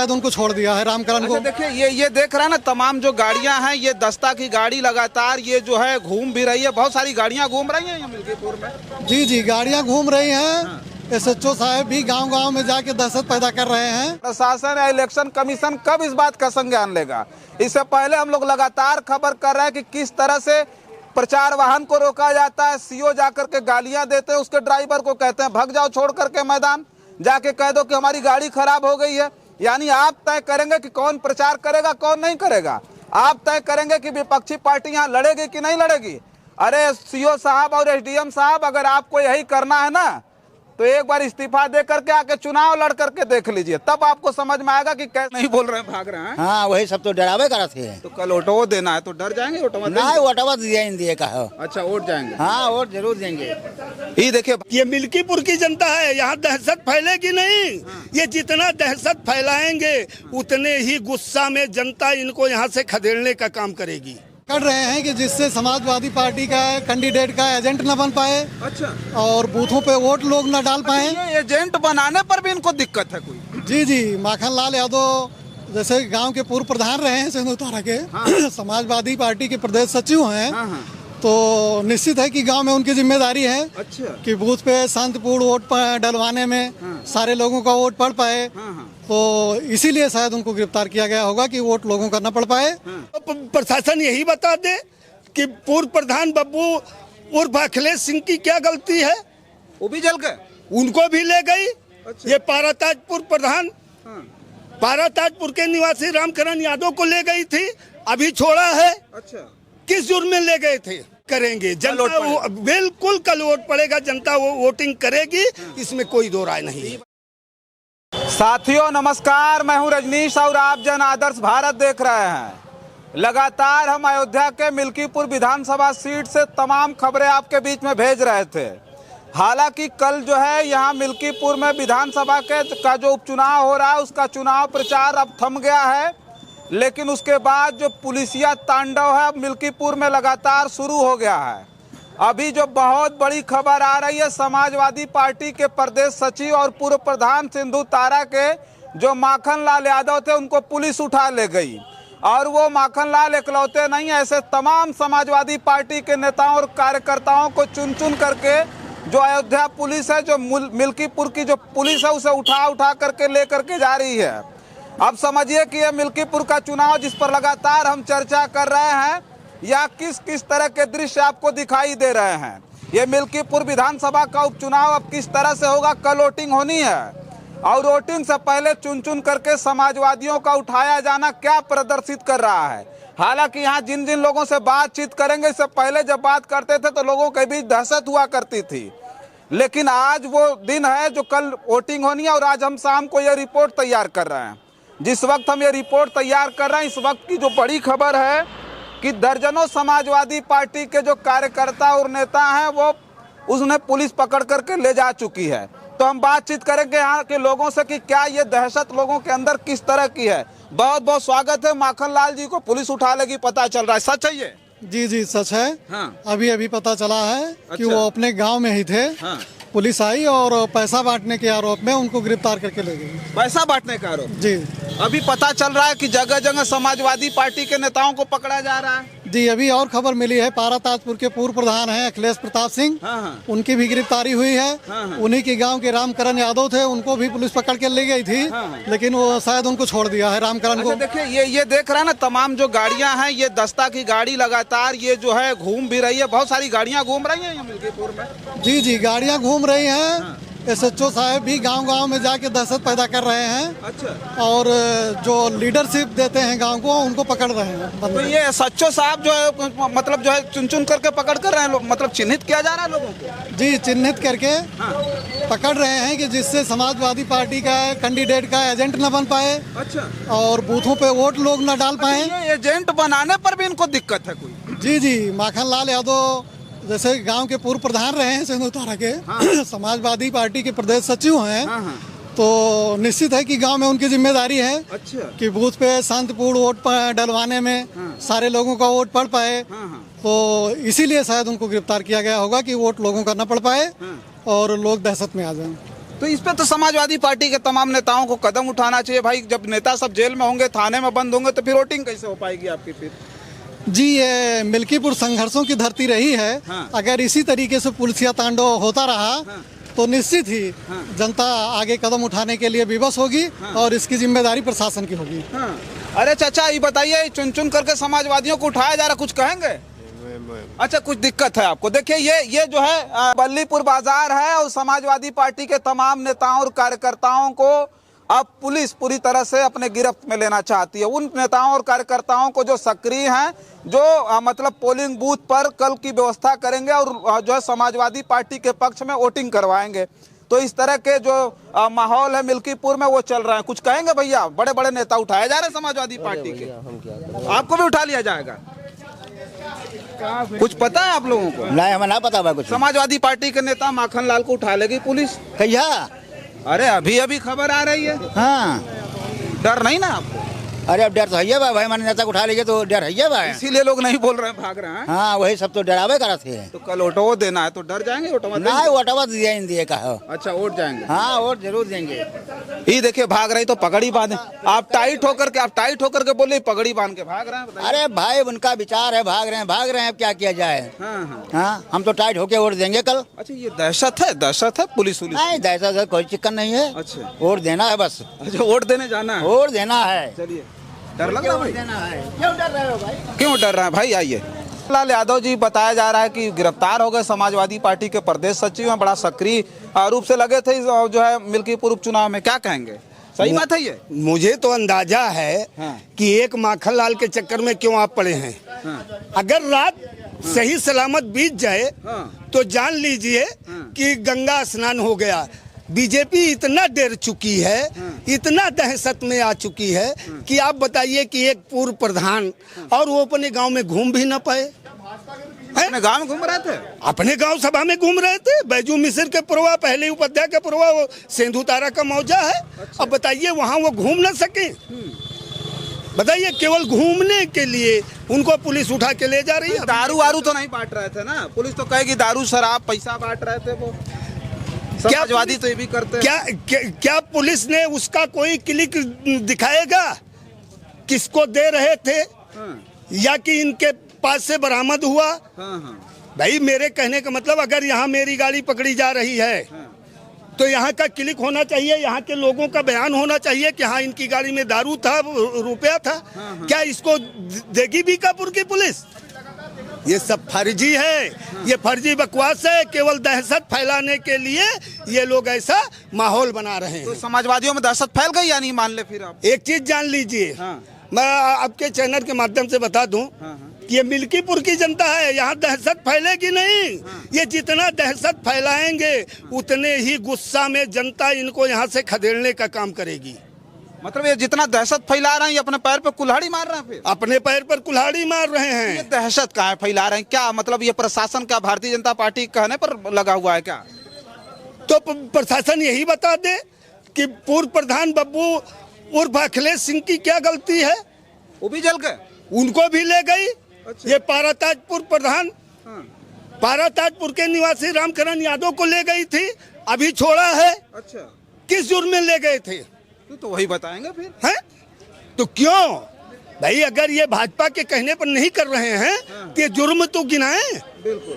उनको छोड़ दिया है रामकरण को। देखिए ये देख रहे हैं ना, तमाम जो गाड़ियां हैं, ये दस्ता की गाड़ी लगातार ये जो है घूम भी रही है। बहुत सारी गाड़ियां घूम रही हैं मिल्कीपुर में। जी गाड़ियां घूम रही हैं। SHO साहब भी गांव-गांव में जाके दहशत पैदा कर रहे हैं। प्रशासन या इलेक्शन कमीशन कब इस बात का संज्ञान लेगा? इससे पहले हम लोग लगातार खबर कर रहे हैं कि किस तरह से प्रचार वाहन को रोका जाता है। CO जाकर के गालियां देते हैं, उसके ड्राइवर को कहते हैं भाग जाओ छोड़ करके मैदान, जाके कह दो कि हमारी गाड़ी खराब हो गई है। यानी आप तय करेंगे कि कौन प्रचार करेगा कौन नहीं करेगा। आप तय करेंगे कि विपक्षी पार्टी यहाँ लड़ेगी कि नहीं लड़ेगी। अरे CO साहब और SDM साहब, अगर आपको यही करना है ना तो एक बार इस्तीफा दे करके आके चुनाव लड़ करके देख लीजिए, तब आपको समझ में आएगा कि कैसे नहीं बोल रहे हैं, भाग रहे हैं। हाँ वही सब तो डरावे करा थे। तो कल ऑटो देना है तो डर जाएंगे? ऑटो दिए का। अच्छा वोट जाएंगे? हाँ वोट जरूर देंगे। ये देखिए, ये मिल्कीपुर की जनता है, यहाँ दहशत फैलेगी नहीं। ये जितना दहशत फैलाएंगे उतने ही गुस्सा में जनता इनको यहाँ से खदेड़ने का काम करेगी। कर रहे हैं कि जिससे समाजवादी पार्टी का कैंडिडेट का एजेंट न बन पाए। अच्छा। और बूथों पे वोट लोग न डाल पाए। ये एजेंट बनाने पर भी इनको दिक्कत है कोई? जी माखन लाल यादव जैसे गांव के पूर्व प्रधान रहे हैं सिंधुतारा के। हाँ। समाजवादी पार्टी के प्रदेश सचिव हैं। हाँ। तो निश्चित है कि गांव में उनकी जिम्मेदारी है। अच्छा। कि बूथ पे शांतिपूर्ण वोट डलवाने में सारे लोगों का वोट पड़ पाए। तो इसीलिए शायद उनको गिरफ्तार किया गया होगा कि वोट लोगों का न पड़ पाए। तो प्रशासन यही बता दे कि पूर्व प्रधान बब्बू उर्फ अखिलेश सिंह की क्या गलती है। वो भी जल गए, उनको भी ले गई। अच्छा। ये पाराताजपुर प्रधान पाराताजपुर के निवासी रामकरण यादव को ले गई थी, अभी छोड़ा है। अच्छा। किस जुर्म में ले गए थे? करेंगे जनता, बिल्कुल कल वोट पड़ेगा, जनता वो वोटिंग करेगी, इसमें कोई दो राय नहीं है। साथियों नमस्कार, मैं हूं रजनीश और आप जन आदर्श भारत देख रहे हैं। लगातार हम अयोध्या के मिल्कीपुर विधानसभा सीट से तमाम खबरें आपके बीच में भेज रहे थे। हालांकि कल जो है यहाँ मिल्कीपुर में विधानसभा का जो उपचुनाव हो रहा है उसका चुनाव प्रचार अब थम गया है, लेकिन उसके बाद जो पुलिसिया तांडव है मिल्कीपुर में लगातार शुरू हो गया है। अभी जो बहुत बड़ी खबर आ रही है, समाजवादी पार्टी के प्रदेश सचिव और पूर्व प्रधान सिंधुतारा के जो माखन लाल यादव थे उनको पुलिस उठा ले गई। और वो माखन लाल इकलौते नहीं, ऐसे तमाम समाजवादी पार्टी के नेताओं और कार्यकर्ताओं को चुन चुन करके जो अयोध्या पुलिस है, जो मिल्कीपुर की जो पुलिस है, उसे उठा करके ले करके जा रही है। अब समझिए कि ये मिल्कीपुर का चुनाव जिस पर लगातार हम चर्चा कर रहे हैं, या किस किस तरह के दृश्य आपको दिखाई दे रहे हैं। ये मिल्कीपुर विधानसभा का उपचुनाव अब किस तरह से होगा, कल वोटिंग होनी है और वोटिंग से पहले चुन चुन करके समाजवादियों का उठाया जाना क्या प्रदर्शित कर रहा है। हालांकि यहाँ जिन जिन लोगों से बातचीत करेंगे, इससे पहले जब बात करते थे तो लोगों के बीच दहशत हुआ करती थी, लेकिन आज वो दिन है जो कल वोटिंग होनी है। और आज हम शाम को ये रिपोर्ट तैयार कर रहे हैं। जिस वक्त हम ये रिपोर्ट तैयार कर रहे हैं, इस वक्त की जो बड़ी खबर है कि दर्जनों समाजवादी पार्टी के जो कार्यकर्ता और नेता हैं वो उसने पुलिस पकड़ करके ले जा चुकी है। तो हम बातचीत करेंगे यहाँ के लोगों से कि क्या ये दहशत लोगों के अंदर किस तरह की है। बहुत बहुत स्वागत है। माखन लाल जी को पुलिस उठा लेगी पता चल रहा है, सच है ये? जी सच है। हाँ। अभी पता चला है कि वो अपने गाँव में ही थे। हाँ। पुलिस आई और पैसा बांटने के आरोप में उनको गिरफ्तार करके ले गई। पैसा बांटने का आरोप? जी। अभी पता चल रहा है कि जगह जगह समाजवादी पार्टी के नेताओं को पकड़ा जा रहा है। जी अभी और खबर मिली है, पाराताजपुर के पूर्व प्रधान हैं अखिलेश प्रताप सिंह। हाँ। उनकी भी गिरफ्तारी हुई है। हाँ। उन्हीं के गांव के रामकरण यादव थे, उनको भी पुलिस पकड़ के ले गई थी। हाँ। लेकिन वो शायद उनको छोड़ दिया है रामकरण को। देखिए ये देख रहे हैं ना, तमाम जो गाड़ियां हैं, ये दस्ता की गाड़ी लगातार ये जो है घूम भी रही है। बहुत सारी गाड़ियां घूम रही है मिल्कीपुर में। जी गाड़ियां घूम रही है। SHO साहब भी गांव-गांव में जाके दहशत पैदा कर रहे हैं। अच्छा। और जो लीडरशिप देते हैं गांव को, उनको पकड़ रहे हैं। तो ये SHO साहब जो है मतलब जो है चुन चुन करके पकड़ कर रहे हैं, मतलब चिन्हित किया जा रहा है लोगों को? जी चिन्हित करके पकड़ रहे हैं कि जिससे समाजवादी पार्टी का कैंडिडेट का एजेंट न बन पाए। अच्छा। और बूथों पे वोट लोग न डाल पाए। ये एजेंट बनाने पर भी इनको दिक्कत है कोई? जी माखन लाल यादव जैसे गांव के पूर्व प्रधान रहे हैं सिंधुतारा के। हाँ। समाजवादी पार्टी के प्रदेश सचिव हैं। हाँ। तो निश्चित है कि गांव में उनकी जिम्मेदारी है। अच्छा। कि बूथ पे शांतिपूर्ण वोट डलवाने में सारे लोगों का वोट पड़ पाए। तो इसीलिए शायद उनको गिरफ्तार किया गया होगा कि वोट लोगों का न पड़ पाए और लोग दहशत में आ जाएं। तो इस पे तो समाजवादी पार्टी के तमाम नेताओं को कदम उठाना चाहिए भाई। जब नेता सब जेल में होंगे, थाने में बंद होंगे, तो फिर वोटिंग कैसे हो पाएगी आपकी फिर? जी, ये मिल्कीपुर संघर्षों की धरती रही है। हाँ। अगर इसी तरीके से पुलिसिया तांडव होता रहा हाँ। तो निश्चित ही हाँ। जनता आगे कदम उठाने के लिए विवश होगी और इसकी जिम्मेदारी प्रशासन की होगी। हाँ। अरे चाचा, ये बताइए, चुन चुन करके समाजवादियों को उठाया जा रहा, कुछ कहेंगे? अच्छा, कुछ दिक्कत है आपको? देखिए, ये जो है बल्लीपुर बाजार है और समाजवादी पार्टी के तमाम नेताओं और कार्यकर्ताओं को अब पुलिस पूरी तरह से अपने गिरफ्त में लेना चाहती है। उन नेताओं और कार्यकर्ताओं को जो सक्रिय हैं, जो मतलब पोलिंग बूथ पर कल की व्यवस्था करेंगे और जो है समाजवादी पार्टी के पक्ष में वोटिंग करवाएंगे। तो इस तरह के जो माहौल है मिल्कीपुर में वो चल रहा है। कुछ कहेंगे भैया? बड़े बड़े नेता उठाए जा रहे हैं समाजवादी पार्टी के, आपको भी उठा लिया जाएगा? कुछ पता है आप लोगों को? नहीं, हमें ना पता भाई कुछ। समाजवादी पार्टी के नेता माखन लाल को उठा लेगी पुलिस। भैया, अरे अभी अभी खबर आ रही है। हाँ, डर नहीं ना आपको? अरे अब डर तो है भाई, हमारे नेता को उठा लीजिए तो डर है भाई। इसीलिए लोग नहीं बोल रहे हैं, भाग रहे हैं। हाँ, वही सब तो डरावे करा थे। तो कल वोटो देना है तो डर जाएंगे? वोटो मत नहीं, वोटवा दिए कहा। अच्छा, वोट जाएंगे। हाँ, वोट जरूर देंगे। ये देखिए, भाग रही तो पगड़ी बांधे। आप टाइट होकर के बोले, पगड़ी बांध के भाग रहे हैं। बताइए। अरे भाई, उनका विचार है, भाग रहे हैं, अब क्या किया जाए। हाँ। हाँ, हम तो टाइट होके वोट देंगे कल। अच्छा, ये दहशत है पुलिस? नहीं, दहशत कोई चिक्कन नहीं है। अच्छा, वोट देना है बस। अच्छा, वोट देने जाना है। वोट देना है। चलिए, डर लग रहा है भाई? देना है। क्यों डर रहे हो भाई? क्यों डर रहे हैं भाई? आइए। लाल यादव जी, बताया जा रहा है कि गिरफ्तार हो गए। समाजवादी पार्टी के प्रदेश सचिव हैं, बड़ा सक्रिय रूप से लगे थे जो है मिल्कीपुर उपचुनाव में। क्या कहेंगे? सही बात है ये? मुझे तो अंदाजा है हाँ। कि एक माखन लाल के चक्कर में क्यों आप पड़े हैं। हाँ। अगर रात सही सलामत बीत जाए हाँ। तो जान लीजिए कि गंगा स्नान हो गया। बीजेपी इतना डर चुकी है, इतना दहशत में आ चुकी है कि आप बताइए कि एक पूर्व प्रधान और वो अपने गांव में घूम भी न पाए। अपने गांव में घूम रहे थे? अपने गांव सभा में घूम रहे थे। बैजू मिश्र के पुरवा, पहले उपाध्याय के पुरवा, वो सेंधु तारा का मौजा है। अच्छा। अब बताइए, वहाँ वो घूम न सके? बताइए, केवल घूमने के लिए उनको पुलिस उठा के ले जा रही है। दारू वारू तो नहीं बांट रहे थे ना? पुलिस तो कहेगी दारू शराब पैसा बांट रहे थे वो। समाजवादी तो ये भी करते हैं। क्या पुलिस ने उसका कोई क्लिक दिखाएगा? किसको दे रहे थे या कि इनके पास से बरामद हुआ? भाई, मेरे कहने का मतलब, अगर यहाँ मेरी गाड़ी पकड़ी जा रही है तो यहाँ का क्लिक होना चाहिए, यहाँ के लोगों का बयान होना चाहिए कि हाँ, इनकी गाड़ी में दारू था, रुपया था। क्या इसको देगी बीकापुर की पुलिस? ये सब फर्जी है, ये फर्जी बकवास है। केवल दहशत फैलाने के लिए ये लोग ऐसा माहौल बना रहे हैं। तो समाजवादियों में दहशत फैल गई या नहीं? मान ले फिर आप एक चीज जान लीजिए। मैं आपके चैनल के माध्यम से बता दूं कि ये मिल्कीपुर की जनता है, यहाँ दहशत फैलेगी नहीं। ये जितना दहशत फैलाएंगे उतने ही गुस्सा में जनता इनको यहाँ से खदेड़ने का काम करेगी। मतलब ये जितना दहशत फैला रहे हैं, ये अपने पैर पे कुल्हाड़ी मार रहे हैं फिर? अपने पैर पर कुल्हाड़ी मार रहे हैं। ये दहशत कहाँ फैला रहे हैं? क्या मतलब ये प्रशासन क्या भारतीय जनता पार्टी कहने पर लगा हुआ है क्या? तो प्रशासन यही बता दे कि पूर्व प्रधान बब्बू उर्फ अखिलेश सिंह की क्या गलती है। वो भी जल गए, उनको भी ले गई। अच्छा। ये पाराताजपुर प्रधान, पाराताजपुर के निवासी रामकरण यादव को ले गई थी, अभी छोड़ा है। अच्छा, किस जुर्म में ले गए थे? तो वही बताएंगे फिर। हैं? तो क्यों भाई, अगर ये भाजपा के कहने पर नहीं कर रहे हैं तो ये जुर्म तो गिनाएं। बिल्कुल।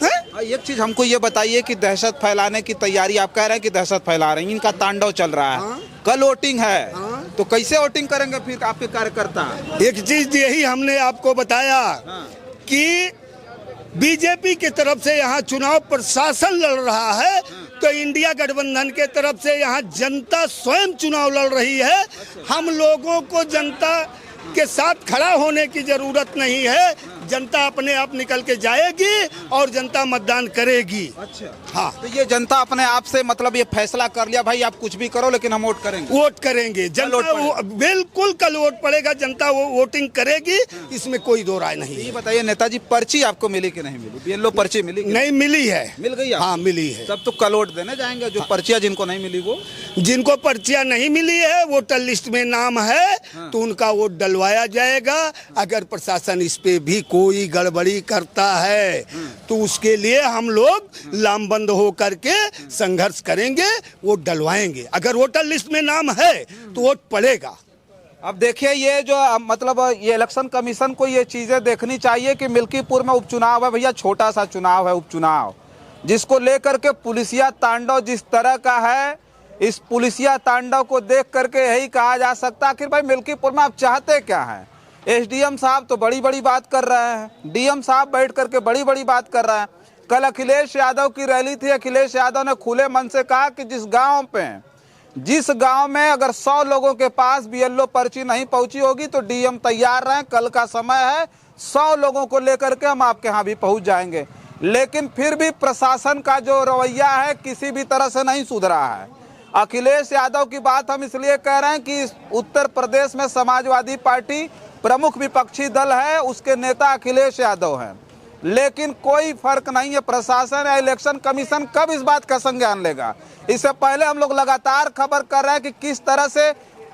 हैं? एक चीज हमको ये बताइए कि दहशत फैलाने की तैयारी, आप कह रहे हैं कि दहशत फैला रहे हैं, इनका तांडव चल रहा है। कल वोटिंग है, तो कैसे वोटिंग करेंगे फिर आपके कार्यकर्ता? एक चीज यही हमने आपको बताया कि बीजेपी की तरफ से यहाँ चुनाव प्रशासन लड़ रहा है, तो इंडिया गठबंधन के तरफ से यहाँ जनता स्वयं चुनाव लड़ रही है। हम लोगों को जनता के साथ खड़ा होने की जरूरत नहीं है। जनता अपने आप निकल के जाएगी और जनता मतदान करेगी। अच्छा, हाँ। तो ये जनता अपने आप से मतलब ये फैसला कर लिया, भाई आप कुछ भी करो लेकिन हम वोट करेंगे? वोट करेंगे जनता, बिल्कुल कल वोट पड़ेगा, जनता वो वोटिंग करेगी, इसमें कोई दो राय नहीं। ये बताइए नेताजी, पर्ची आपको मिली कि नहीं मिली? बीएलओ पर्ची मिली? नहीं मिली है। मिल गई? हाँ, मिली है। तब तो कल वोट देने जाएंगे। जो पर्चियां जिनको नहीं मिली, वो जिनको पर्चियां नहीं मिली है, वोटर लिस्ट में नाम है तो उनका वोट डलवाया जाएगा। अगर प्रशासन इस पे भी कोई गड़बड़ी करता है तो उसके लिए हम लोग लामबंद हो करके संघर्ष करेंगे, वोट डलवाएंगे। अगर वोटर लिस्ट में नाम है तो वोट पड़ेगा। अब देखिए ये जो मतलब ये इलेक्शन कमीशन को ये चीजें देखनी चाहिए कि मिल्कीपुर में उपचुनाव है भैया, छोटा सा चुनाव है उपचुनाव, जिसको लेकर के पुलिसिया तांडव जिस तरह का है, इस पुलिसिया तांडव को देख करके यही कहा जा सकता है आखिर भाई मिल्कीपुर में आप चाहते क्या हैं। एसडीएम साहब तो बड़ी बड़ी बात कर रहे हैं, डीएम साहब बैठ करके बड़ी बड़ी बात कर रहे हैं। कल अखिलेश यादव की रैली थी, अखिलेश यादव ने खुले मन से कहा कि जिस गांव में अगर 100 लोगों के पास बीएलओ पर्ची नहीं पहुंची होगी तो डीएम तैयार रहें, कल का समय है, 100 लोगों को लेकर के हम आपके यहाँ भी पहुंच जाएंगे। लेकिन फिर भी प्रशासन का जो रवैया है किसी भी तरह से नहीं सुधरा है। अखिलेश यादव की बात हम इसलिए कह रहे हैं कि उत्तर प्रदेश में समाजवादी पार्टी प्रमुख विपक्षी दल है, उसके नेता अखिलेश यादव हैं, लेकिन कोई फर्क नहीं है। प्रशासन या इलेक्शन कमीशन कब इस बात का संज्ञान लेगा। इससे पहले हम लोग लगातार खबर कर रहे हैं कि किस तरह से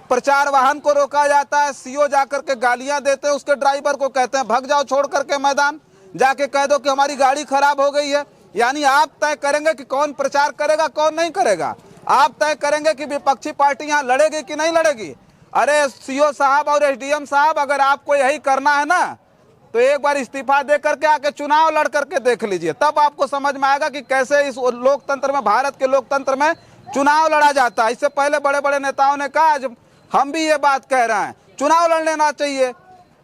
प्रचार वाहन को रोका जाता है, सीओ जाकर के गालियां देते हैं, उसके ड्राइवर को कहते हैं भाग जाओ छोड़ करके मैदान, जाके कह दो कि हमारी गाड़ी खराब हो गई है। यानी आप तय करेंगे कि कौन प्रचार करेगा कौन नहीं करेगा, आप तय करेंगे कि विपक्षी पार्टी यहाँ लड़ेगी कि नहीं लड़ेगी। अरे सीओ साहब और एसडीएम साहब, अगर आपको यही करना है ना तो एक बार इस्तीफा दे करके आके चुनाव लड़ करके देख लीजिए, तब आपको समझ में आएगा कि कैसे इस लोकतंत्र में, भारत के लोकतंत्र में चुनाव लड़ा जाता है। इससे पहले बड़े बड़े नेताओं ने कहा, आज हम भी ये बात कह रहे हैं, चुनाव लड़ लेना चाहिए।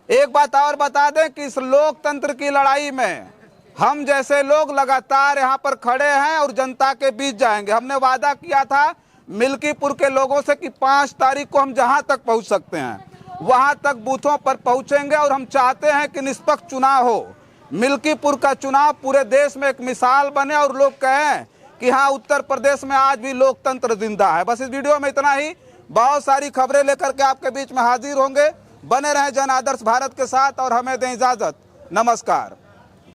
एक बात और बता दें कि इस लोकतंत्र की लड़ाई में हम जैसे लोग लगातार यहाँ पर खड़े हैं और जनता के बीच जाएंगे। हमने वादा किया था मिल्कीपुर के लोगों से कि 5 तारीख को हम जहाँ तक पहुँच सकते हैं वहां तक बूथों पर पहुंचेंगे और हम चाहते हैं कि निष्पक्ष चुनाव हो। मिल्कीपुर का चुनाव पूरे देश में एक मिसाल बने और लोग कहें कि हाँ उत्तर प्रदेश में आज भी लोकतंत्र जिंदा है। बस इस वीडियो में इतना ही, बहुत सारी खबरें लेकर के आपके बीच में हाजिर होंगे। बने रहें जन आदर्श भारत के साथ और हमें दें इजाजत। नमस्कार।